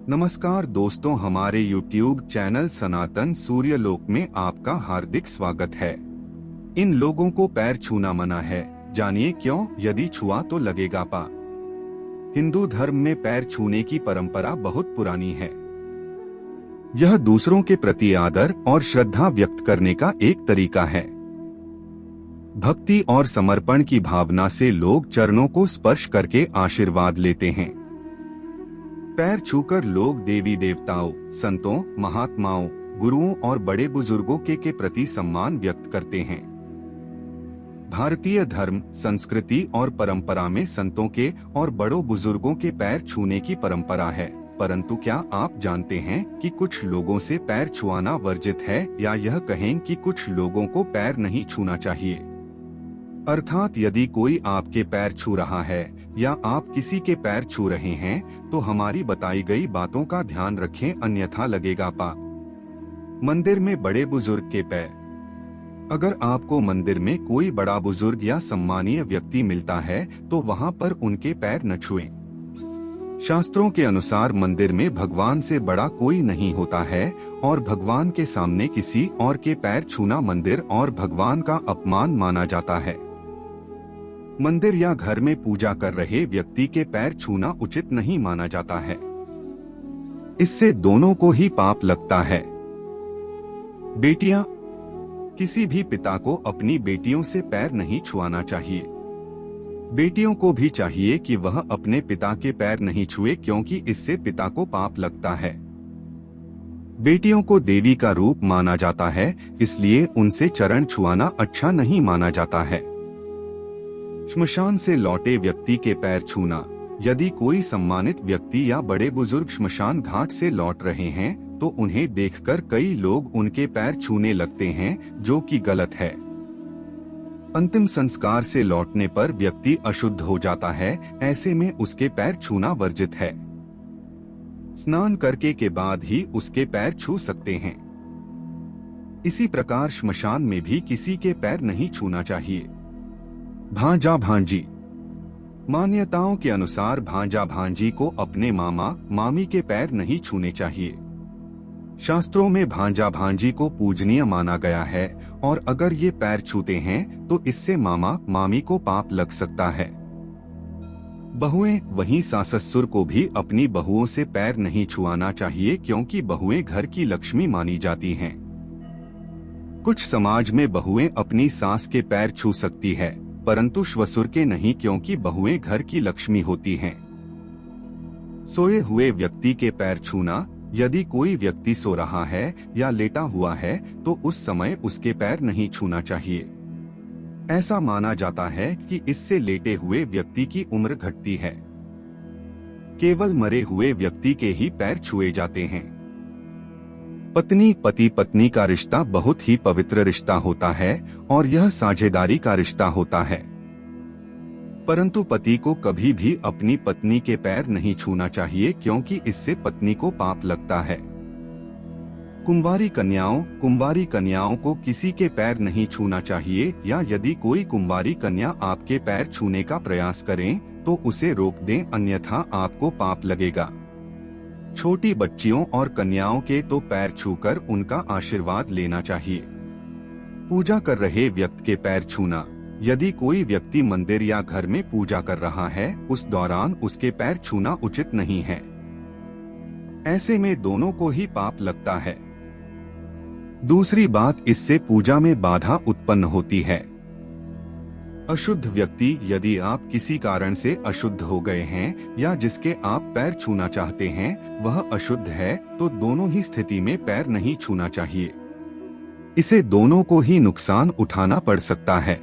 नमस्कार दोस्तों, हमारे YouTube चैनल सनातन सूर्यलोक में आपका हार्दिक स्वागत है। इन लोगों को पैर छूना मना है, जानिए क्यों। यदि छुआ तो लगेगा पाप। हिंदू धर्म में पैर छूने की परंपरा बहुत पुरानी है। यह दूसरों के प्रति आदर और श्रद्धा व्यक्त करने का एक तरीका है। भक्ति और समर्पण की भावना से लोग चरणों को स्पर्श करके आशीर्वाद लेते हैं। पैर छूकर लोग देवी देवताओं, संतों, महात्माओं, गुरुओं और बड़े बुजुर्गों के प्रति सम्मान व्यक्त करते हैं। भारतीय धर्म, संस्कृति और परंपरा में संतों के और बड़ों बुजुर्गों के पैर छूने की परंपरा है। परंतु क्या आप जानते हैं कि कुछ लोगों से पैर छुआना वर्जित है, या यह कहें कि कुछ लोगों को पैर नहीं छूना चाहिए। अर्थात यदि कोई आपके पैर छू रहा है या आप किसी के पैर छू रहे हैं तो हमारी बताई गई बातों का ध्यान रखें, अन्यथा लगेगा पाप। मंदिर में बड़े बुजुर्ग के पैर। अगर आपको मंदिर में कोई बड़ा बुजुर्ग या सम्मानीय व्यक्ति मिलता है तो वहां पर उनके पैर न छुएं। शास्त्रों के अनुसार मंदिर में भगवान से बड़ा कोई नहीं होता है और भगवान के सामने किसी और के पैर छूना मंदिर और भगवान का अपमान माना जाता है। मंदिर या घर में पूजा कर रहे व्यक्ति के पैर छूना उचित नहीं माना जाता है। इससे दोनों को ही पाप लगता है। बेटियां, किसी भी पिता को अपनी बेटियों से पैर नहीं छुआना चाहिए। बेटियों को भी चाहिए कि वह अपने पिता के पैर नहीं छुए, क्योंकि इससे पिता को पाप लगता है। बेटियों को देवी का रूप माना जाता है, इसलिए उनसे चरण छुआना अच्छा नहीं माना जाता है। श्मशान से लौटे व्यक्ति के पैर छूना। यदि कोई सम्मानित व्यक्ति या बड़े बुजुर्ग श्मशान घाट से लौट रहे हैं तो उन्हें देखकर कई लोग उनके पैर छूने लगते हैं, जो कि गलत है। अंतिम संस्कार से लौटने पर व्यक्ति अशुद्ध हो जाता है, ऐसे में उसके पैर छूना वर्जित है। स्नान करके के बाद ही उसके पैर छू सकते हैं। इसी प्रकार श्मशान में भी किसी के पैर नहीं छूना चाहिए। भांजा भांजी। मान्यताओं के अनुसार भांजा भांजी को अपने मामा मामी के पैर नहीं छूने चाहिए। शास्त्रों में भांजा भांजी को पूजनीय माना गया है और अगर ये पैर छूते हैं तो इससे मामा मामी को पाप लग सकता है। बहुएं, वहीं सास ससुर को भी अपनी बहुओं से पैर नहीं छुआना चाहिए, क्योंकि बहुएं घर की लक्ष्मी मानी जाती हैं। कुछ समाज में बहुएं अपनी सास के पैर छू सकती है, परंतु ससुर के नहीं, क्योंकि बहुएं घर की लक्ष्मी होती हैं। सोए हुए व्यक्ति के पैर छूना। यदि कोई व्यक्ति सो रहा है या लेटा हुआ है तो उस समय उसके पैर नहीं छूना चाहिए। ऐसा माना जाता है कि इससे लेटे हुए व्यक्ति की उम्र घटती है। केवल मरे हुए व्यक्ति के ही पैर छुए जाते हैं। पत्नी पति पत्नी का रिश्ता बहुत ही पवित्र रिश्ता होता है और यह साझेदारी का रिश्ता होता है। परंतु पति को कभी भी अपनी पत्नी के पैर नहीं छूना चाहिए, क्योंकि इससे पत्नी को पाप लगता है। कुंवारी कन्याओं को किसी के पैर नहीं छूना चाहिए, या यदि कोई कुंवारी कन्या आपके पैर छूने का प्रयास करें तो उसे रोक दें, अन्यथा आपको पाप लगेगा। छोटी बच्चियों और कन्याओं के तो पैर छूकर उनका आशीर्वाद लेना चाहिए। पूजा कर रहे व्यक्ति के पैर छूना। यदि कोई व्यक्ति मंदिर या घर में पूजा कर रहा है, उस दौरान उसके पैर छूना उचित नहीं है। ऐसे में दोनों को ही पाप लगता है। दूसरी बात, इससे पूजा में बाधा उत्पन्न होती है। अशुद्ध व्यक्ति, यदि आप किसी कारण से अशुद्ध हो गए हैं या जिसके आप पैर छूना चाहते हैं वह अशुद्ध है, तो दोनों ही स्थिति में पैर नहीं छूना चाहिए। इसे दोनों को ही नुकसान उठाना पड़ सकता है।